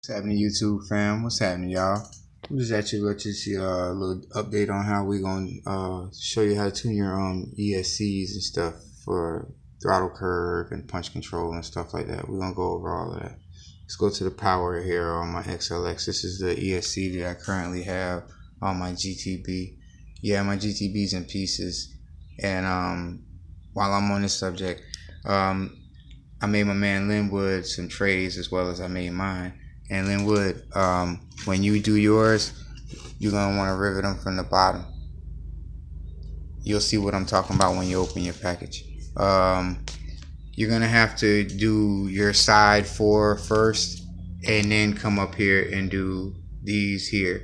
What's happening, YouTube fam? What's happening, y'all? I'm just actually let you see a little update on how we gonna show you how to tune your ESCs and stuff for throttle curve and punch control and stuff like that. We're gonna go over all of that. Let's go to the power here on my XLX. This is the ESC that I currently have on my GTB. Yeah, my GTB's in pieces. And while I'm on this subject, I made my man Linwood some trays as well as I made mine. And Linwood, when you do yours, you're gonna want to rivet them from the bottom. You'll see what I'm talking about when you open your package. You're gonna have to do your side 4 first, and then come up here and do these here,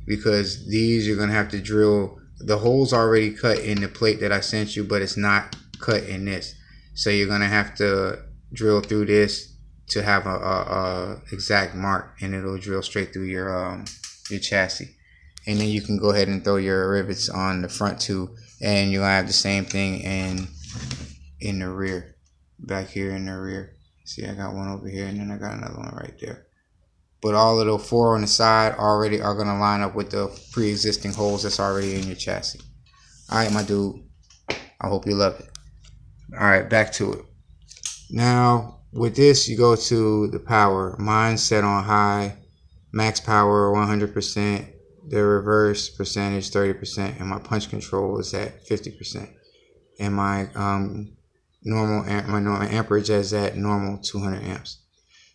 because these you're gonna have to drill. The hole's already cut in the plate that I sent you, but it's not cut in this. So you're gonna have to drill through this to have a exact mark, and it'll drill straight through your chassis. And then you can go ahead and throw your rivets on the front too, and you're gonna have the same thing in the rear, back here in the rear. See, I got one over here, and then I got another one right there. But all of the 4 on the side already are gonna line up with the pre-existing holes that's already in your chassis. All right, my dude, I hope you love it. All right, back to it. Now with this, you go to the power. Mine's set on high, max power 100%, the reverse percentage 30%, and my punch control is at 50%, and my normal amperage is at normal 200 amps.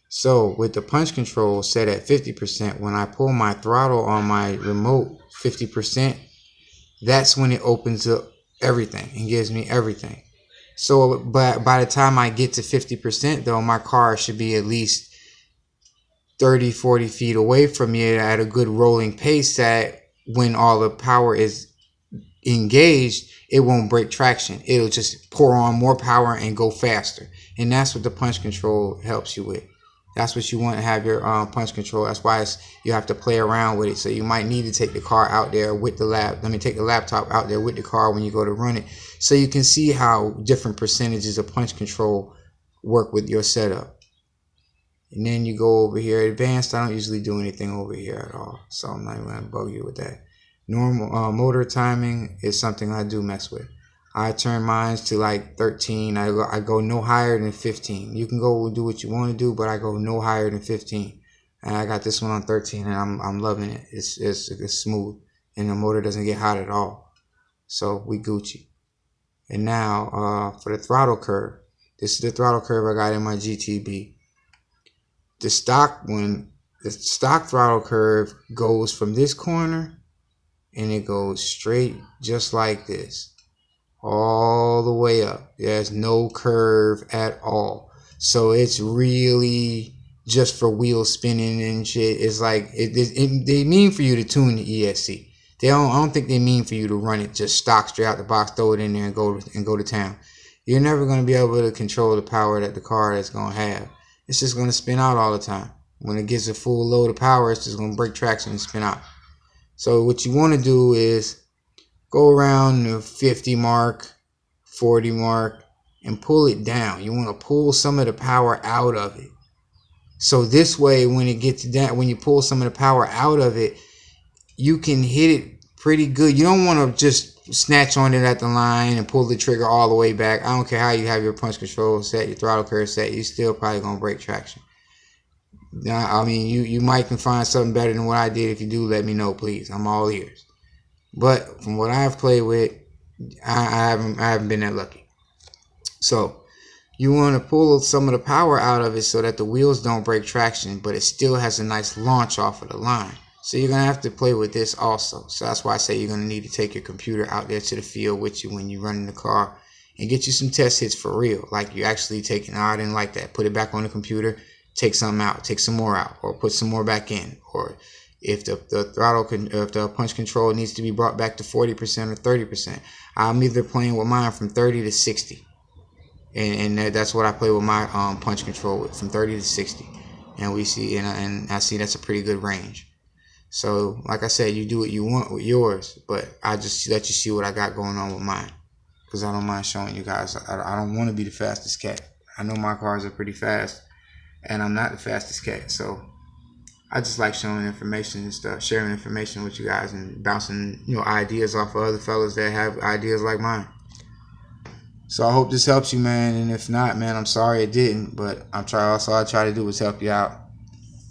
So with the punch control set at 50%, when I pull my throttle on my remote 50%, that's when it opens up everything and gives me everything. So, but by the time I get to 50% though, my car should be at least 30-40 feet away from me at a good rolling pace, that when all the power is engaged, it won't break traction. It'll just pour on more power and go faster. And that's what the punch control helps you with. That's what you want to have your punch control. That's why you have to play around with it. So you might need to take the car out there with the take the laptop out there with the car when you go to run it, so you can see how different percentages of punch control work with your setup. And then you go over here, advanced. I don't usually do anything over here at all, so I'm not even going to bug you with that. Normal motor timing is something I do mess with. I turn mine to like 13. I go no higher than 15. You can go do what you want to do, but I go no higher than 15. And I got this one on 13, and I'm loving it. It's smooth, and the motor doesn't get hot at all. So we Gucci. And now for the throttle curve, this is the throttle curve I got in my GTB. The stock throttle curve goes from this corner, and it goes straight just like this, all the way up. There's no curve at all. So it's really just for wheel spinning and shit. It's like they mean for you to tune the ESC. I don't think they mean for you to run it just stock straight out the box, throw it in there and go to town. You're never going to be able to control the power that the car is going to have. It's just going to spin out all the time. When it gets a full load of power, it's just going to break traction and spin out. So what you want to do is go around the 50 mark, 40 mark, and pull it down. You want to pull some of the power out of it. So this way, when it gets down, when you pull some of the power out of it, you can hit it pretty good. You don't want to just snatch on it at the line and pull the trigger all the way back. I don't care how you have your punch control set, your throttle curve set, you're still probably going to break traction. Now, I mean, you might can find something better than what I did. If you do, let me know, please. I'm all ears. But from what I've played with, I haven't been that lucky. So you want to pull some of the power out of it so that the wheels don't break traction, but it still has a nice launch off of the line. So you're going to have to play with this also. So that's why I say you're going to need to take your computer out there to the field with you when you run in the car and get you some test hits for real. Like you actually taking, I didn't like that. Put it back on the computer, take something out, take some more out, or put some more back in. Or if the if the punch control needs to be brought back to 40% or 30%, I'm either playing with mine from 30 to 60. And that's what I play with my punch control with, from 30 to 60. And we see, and I see that's a pretty good range. So, like I said, you do what you want with yours, but I just let you see what I got going on with mine, because I don't mind showing you guys. I don't want to be the fastest cat. I know my cars are pretty fast, and I'm not the fastest cat. So I just like showing information and stuff, sharing information with you guys, and bouncing, ideas off of other fellas that have ideas like mine. So I hope this helps you, man. And if not, man, I'm sorry it didn't. But I try to do is help you out.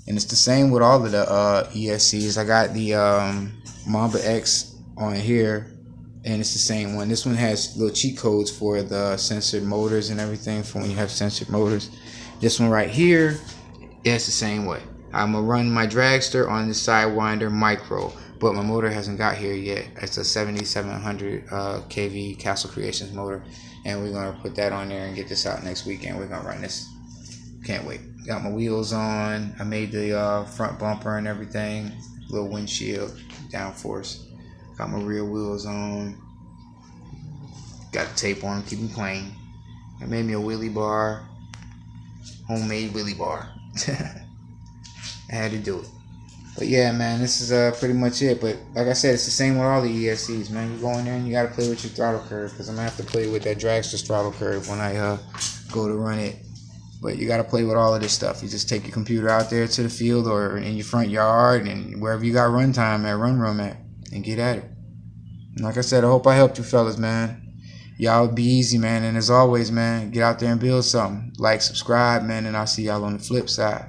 And it's the same with all of the ESCs. I got the Mamba X on here, and it's the same one. This one has little cheat codes for the censored motors and everything for when you have censored motors. This one right here, it's the same way. I'm going to run my dragster on the Sidewinder Micro, but my motor hasn't got here yet. It's a 7700 kV Castle Creations motor, and we're going to put that on there and get this out next weekend. We're going to run this. Can't wait. Got my wheels on. I made the front bumper and everything. Little windshield, downforce. Got my rear wheels on. Got the tape on, keep them clean. I made me a wheelie bar. Homemade wheelie bar. I had to do it. But yeah, man, this is pretty much it. But like I said, it's the same with all the ESCs, man. You go in there and you got to play with your throttle curve, because I'm going to have to play with that dragster's throttle curve when I go to run it. But you got to play with all of this stuff. You just take your computer out there to the field or in your front yard and wherever you got runtime at, run room at, and get at it. And like I said, I hope I helped you fellas, man. Y'all be easy, man. And as always, man, get out there and build something. Like, subscribe, man, and I'll see y'all on the flip side.